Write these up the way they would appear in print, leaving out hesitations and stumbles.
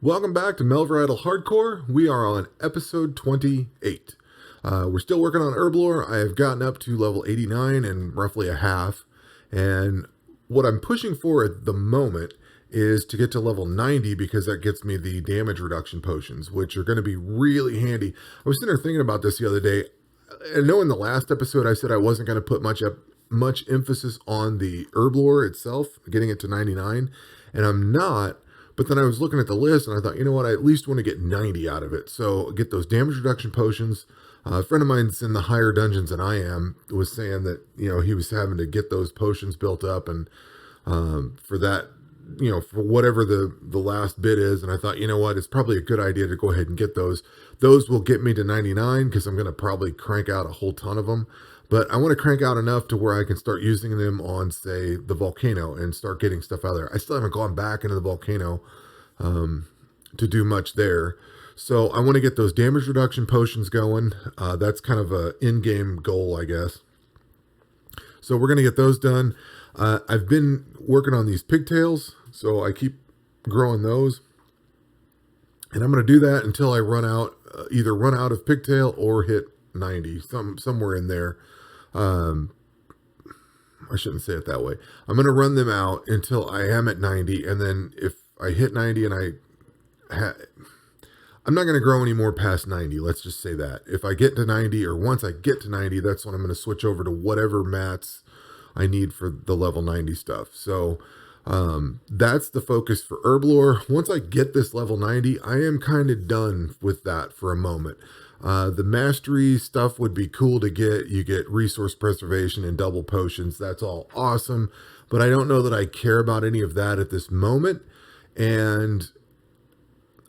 Welcome back to Melvor Hardcore. We are on episode 28. We're still working on herblore. I have gotten up to level 89 and roughly a half. And what I'm pushing for at the moment is to get to level 90 because that gets me the damage reduction potions, which are going to be really handy. I was sitting there thinking about this the other day. I know in the last episode I said I wasn't going to put much emphasis on the herblore itself, getting it to 99, and I'm not. But then I was looking at the list and I thought, you know what, I at least want to get 90 out of it. So get those damage reduction potions. A friend of mine's in the higher dungeons than I am was saying that, he was having to get those potions built up and for that, for whatever the last bit is. And I thought, you know what, it's probably a good idea to go ahead and get those. Those will get me to 99 because I'm going to probably crank out a whole ton of them. But I want to crank out enough to where I can start using them on, say, the volcano and start getting stuff out of there. I still haven't gone back into the volcano to do much there. So I want to get those damage reduction potions going. That's kind of a in-game goal, I guess. So we're going to get those done. I've been working on these pigtails, so I keep growing those. And I'm going to do that until I run out, either run out of pigtail or hit 90, somewhere in there. I shouldn't say it that way. I'm going to run them out until I am at 90, and then if I hit 90 and I'm not going to grow any more past 90. Let's just say that. If I get to 90, or once I get to 90, that's when I'm going to switch over to whatever mats I need for the level 90 stuff. So that's the focus for herblore. Once I get this level 90, I am kind of done with that for a moment. The mastery stuff would be cool to get. You get resource preservation and double potions. That's all awesome. But I don't know that I care about any of that at this moment. And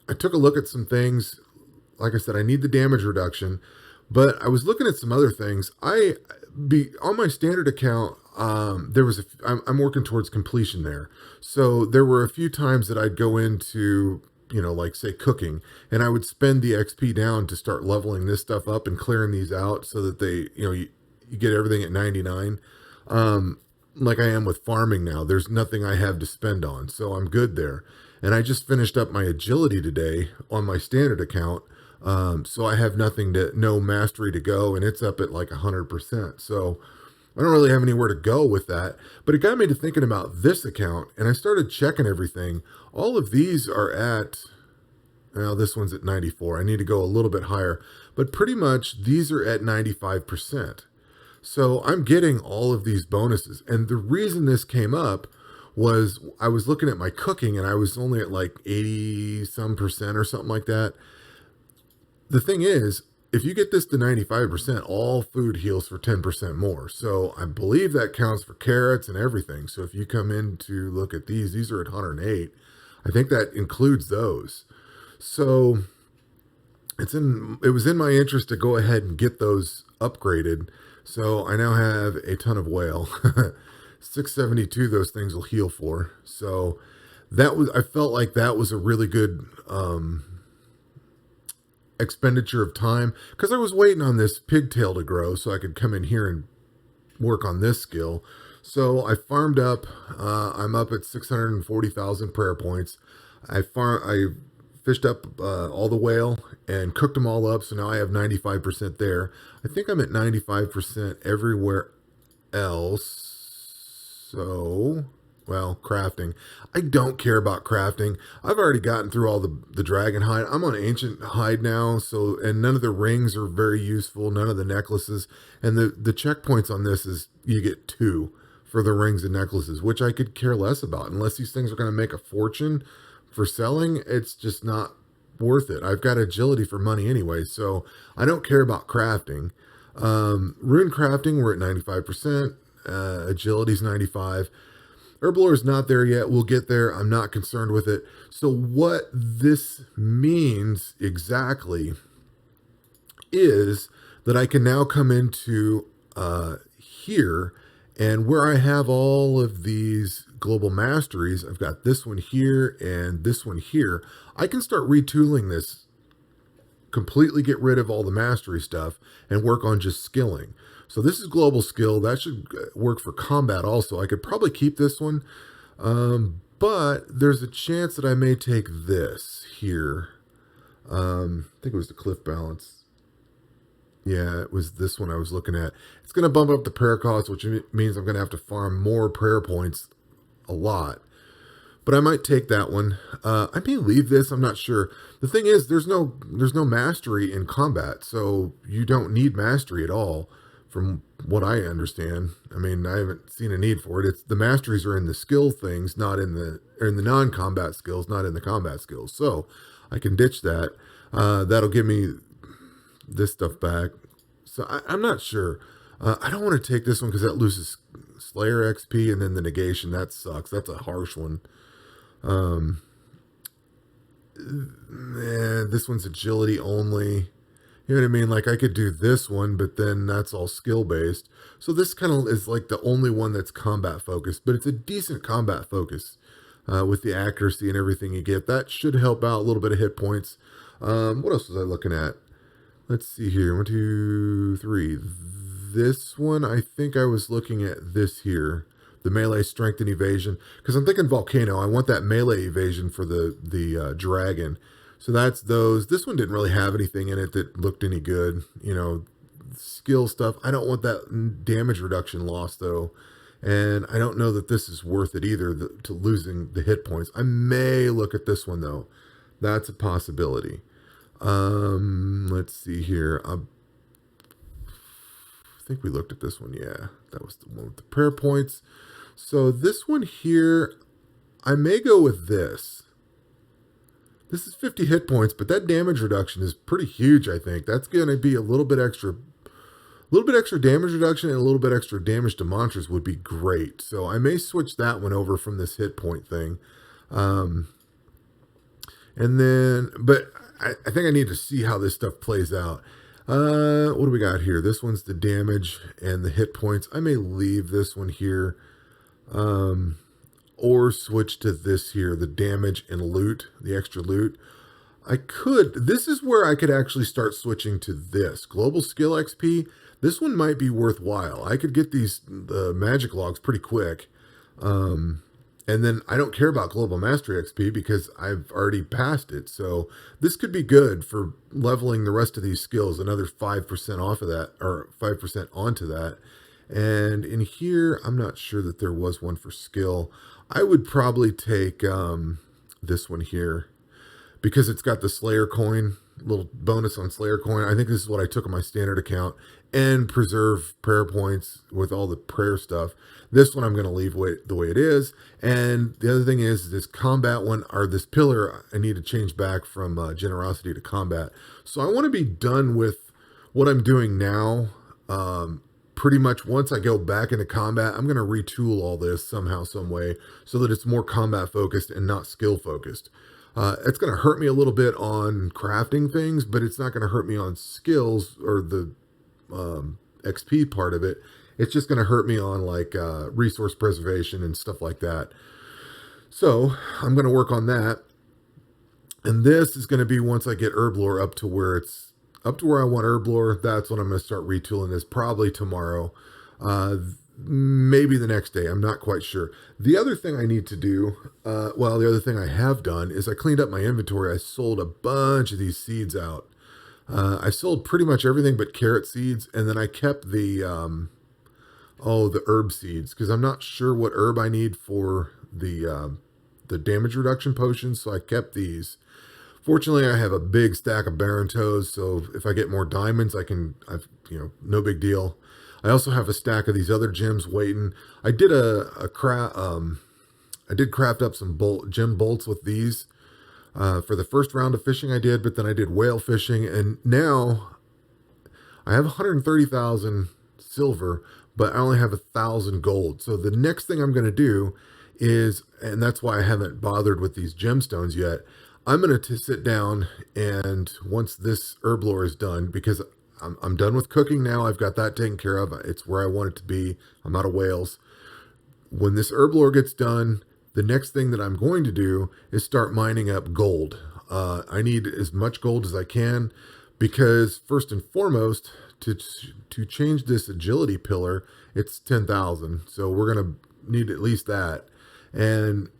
I took a look at some things. Like I said, I need the damage reduction. But I was looking at some other things. On my standard account, I'm working towards completion there. So there were a few times that I'd go into, like say cooking, and I would spend the XP down to start leveling this stuff up and clearing these out so that they, you get everything at 99. Like I am with farming now, there's nothing I have to spend on. So I'm good there. And I just finished up my agility today on my standard account. So I have no mastery to go, and it's up at like 100%. So I don't really have anywhere to go with that, but it got me to thinking about this account, and I started checking everything. All of these are this one's at 94. I need to go a little bit higher, but pretty much these are at 95%. So I'm getting all of these bonuses. And the reason this came up was I was looking at my cooking and I was only at like 80 some percent or something like that. The thing is, if you get this to 95%, all food heals for 10% more. So I believe that counts for carrots and everything. So if you come in to look at these are at 108. I think that includes those. So it was in my interest to go ahead and get those upgraded. So I now have a ton of whale. 672 those things will heal for. So I felt like that was a really good expenditure of time, because I was waiting on this pigtail to grow so I could come in here and work on this skill. So I farmed up. I'm up at 640,000 prayer points. I fished up all the whale and cooked them all up. So now I have 95% there. I think I'm at 95% everywhere else. So, crafting. I don't care about crafting. I've already gotten through all the dragon hide. I'm on ancient hide now, and none of the rings are very useful, none of the necklaces. And the checkpoints on this is you get 2 for the rings and necklaces, which I could care less about. Unless these things are going to make a fortune for selling, it's just not worth it. I've got agility for money anyway, so I don't care about crafting. Rune crafting, we're at 95%. Agility's 95. Herblore is not there yet. We'll get there. I'm not concerned with it. So what this means exactly is that I can now come into here, and where I have all of these global masteries, I've got this one here and this one here. I can start retooling this, completely get rid of all the mastery stuff and work on just skilling. So this is global skill. That should work for combat also. I could probably keep this one. But there's a chance that I may take this here. I think it was the cliff balance. Yeah, it was this one I was looking at. It's going to bump up the prayer cost, which means I'm going to have to farm more prayer points a lot. But I might take that one. I may leave this. I'm not sure. The thing is, there's no mastery in combat, so you don't need mastery at all, from what I understand. I mean, I haven't seen a need for it. It's the masteries are in the skill things, not in the non-combat skills, not in the combat skills. So I can ditch that. That'll give me this stuff back. So I'm not sure. I don't want to take this one because that loses Slayer XP and then the negation. That sucks. That's a harsh one. This one's agility only. You know what I mean? Like I could do this one, but then that's all skill based. So this kind of is like the only one that's combat focused, but it's a decent combat focus with the accuracy and everything you get. That should help out a little bit of hit points. What else was I looking at? Let's see here. 1, 2, 3. This one, I think I was looking at this here. The melee strength and evasion. Because I'm thinking volcano. I want that melee evasion for the dragon. So that's those. This one didn't really have anything in it that looked any good. You know, skill stuff. I don't want that damage reduction loss, though. And I don't know that this is worth it either, to losing the hit points. I may look at this one, though. That's a possibility. Let's see here. I think we looked at this one. Yeah, that was the one with the prayer points. So this one here, I may go with this. This is 50 hit points, but that damage reduction is pretty huge, I think. That's going to be a little bit extra damage reduction, and a little bit extra damage to monsters would be great. So I may switch that one over from this hit point thing. And then, but I think I need to see how this stuff plays out. What do we got here? This one's the damage and the hit points. I may leave this one here. Or switch to this here, the damage and loot, the extra loot. I could, this is where I could actually start switching to this. Global skill XP, this one might be worthwhile. I could get these magic logs pretty quick. And then I don't care about global mastery XP because I've already passed it. So this could be good for leveling the rest of these skills, another 5% off of that, or 5% onto that. And in here, I'm not sure that there was one for skill. I would probably take this one here because it's got the Slayer coin, little bonus on Slayer coin. I think this is what I took on my standard account, and preserve prayer points with all the prayer stuff. This one I'm going to leave the way it is. And the other thing is this combat one, or this pillar, I need to change back from generosity to combat. So I want to be done with what I'm doing now. Pretty much once I go back into combat, I'm going to retool all this somehow, some way, so that it's more combat focused and not skill focused. It's going to hurt me a little bit on crafting things, but it's not going to hurt me on skills or the XP part of it. It's just going to hurt me on like resource preservation and stuff like that. So I'm going to work on that. And this is going to be once I get herblore up to where I want herblore. That's when I'm going to start retooling this, probably tomorrow, maybe the next day. I'm not quite sure. The other thing I need to do, the other thing I have done is I cleaned up my inventory. I sold a bunch of these seeds out. I sold pretty much everything but carrot seeds, and then I kept the herb seeds, because I'm not sure what herb I need for the damage reduction potions, so I kept these. Fortunately, I have a big stack of barren toes, so if I get more diamonds, no big deal. I also have a stack of these other gems waiting. I did I did craft up some gem bolts with these for the first round of fishing I did, but then I did whale fishing, and now I have 130,000 silver, but I only have 1,000 gold. So the next thing I'm going to do is, and that's why I haven't bothered with these gemstones yet, I'm going to sit down, and once this herblore is done, because I'm done with cooking now, I've got that taken care of. It's where I want it to be. I'm out of whales. When this herblore gets done, the next thing that I'm going to do is start mining up gold. I need as much gold as I can, because first and foremost, to change this agility pillar, it's 10,000. So we're going to need at least that. And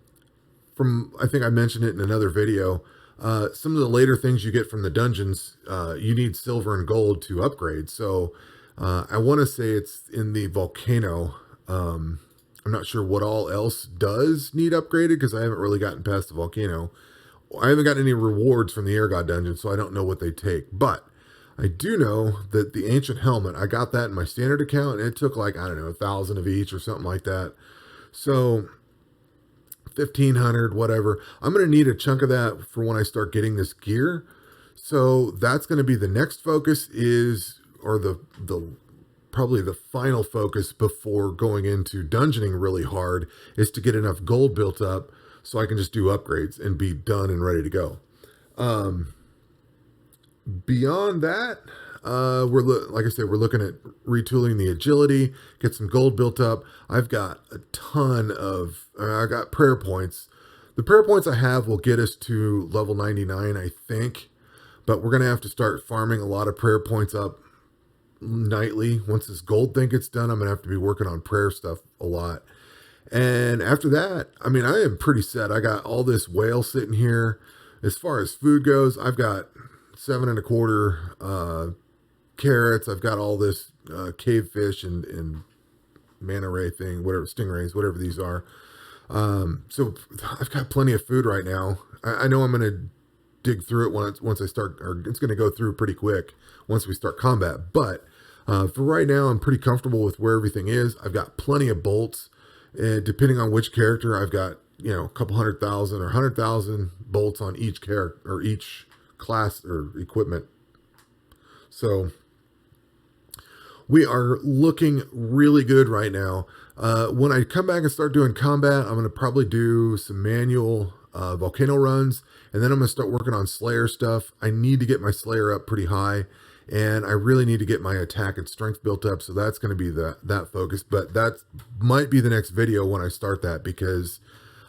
from, I think I mentioned it in another video, some of the later things you get from the dungeons, you need silver and gold to upgrade. So I want to say it's in the volcano. I'm not sure what all else does need upgraded because I haven't really gotten past the volcano. I haven't got any rewards from the air god dungeon, so I don't know what they take. But I do know that the ancient helmet, I got that in my standard account, and it took like, I don't know, 1,000 of each or something like that. So 1,500, whatever. I'm going to need a chunk of that for when I start getting this gear. So that's going to be the next focus is, or the probably the final focus before going into dungeoning really hard, is to get enough gold built up so I can just do upgrades and be done and ready to go. Beyond that, like I said, we're looking at retooling the agility, get some gold built up. I've got a ton of, I got prayer points. The prayer points I have will get us to level 99, I think, but we're going to have to start farming a lot of prayer points up nightly. Once this gold thing gets done, I'm going to have to be working on prayer stuff a lot. And after that, I mean, I am pretty set. I got all this whale sitting here. As far as food goes, I've got 7 1/4 carrots. I've got all this cave fish and manta ray thing, whatever, stingrays, whatever these are. So I've got plenty of food right now. I know I'm going to dig through it once I start, or it's going to go through pretty quick once we start combat. But for right now, I'm pretty comfortable with where everything is. I've got plenty of bolts. Depending on which character, I've got, you know, a couple 100,000 or 100,000 bolts on each character or each class or equipment. So we are looking really good right now. When I come back and start doing combat, I'm going to probably do some manual volcano runs, and then I'm going to start working on Slayer stuff. I need to get my Slayer up pretty high, and I really need to get my attack and strength built up, so that's going to be that focus. But that might be the next video when I start that, because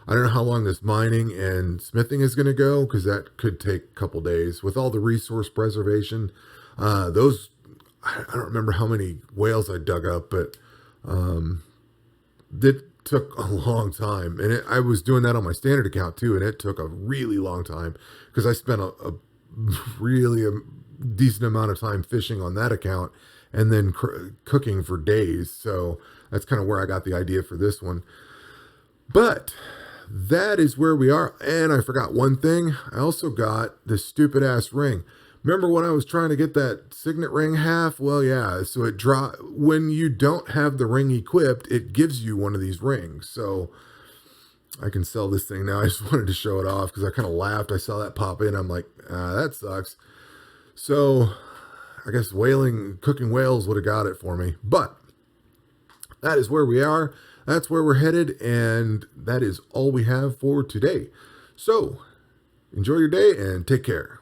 I don't know how long this mining and smithing is going to go, because that could take a couple days. With all the resource preservation, I don't remember how many whales I dug up, but it took a long time. And I was doing that on my standard account too, and it took a really long time because I spent a really decent amount of time fishing on that account and then cooking for days. So that's kind of where I got the idea for this one. But that is where we are. And I forgot one thing. I also got this stupid ass ring. Remember when I was trying to get that signet ring half? Well, yeah. So when you don't have the ring equipped, it gives you one of these rings. So I can sell this thing now. I just wanted to show it off because I kind of laughed. I saw that pop in. I'm like, that sucks. So I guess cooking whales would have got it for me. But that is where we are. That's where we're headed. And that is all we have for today. So enjoy your day and take care.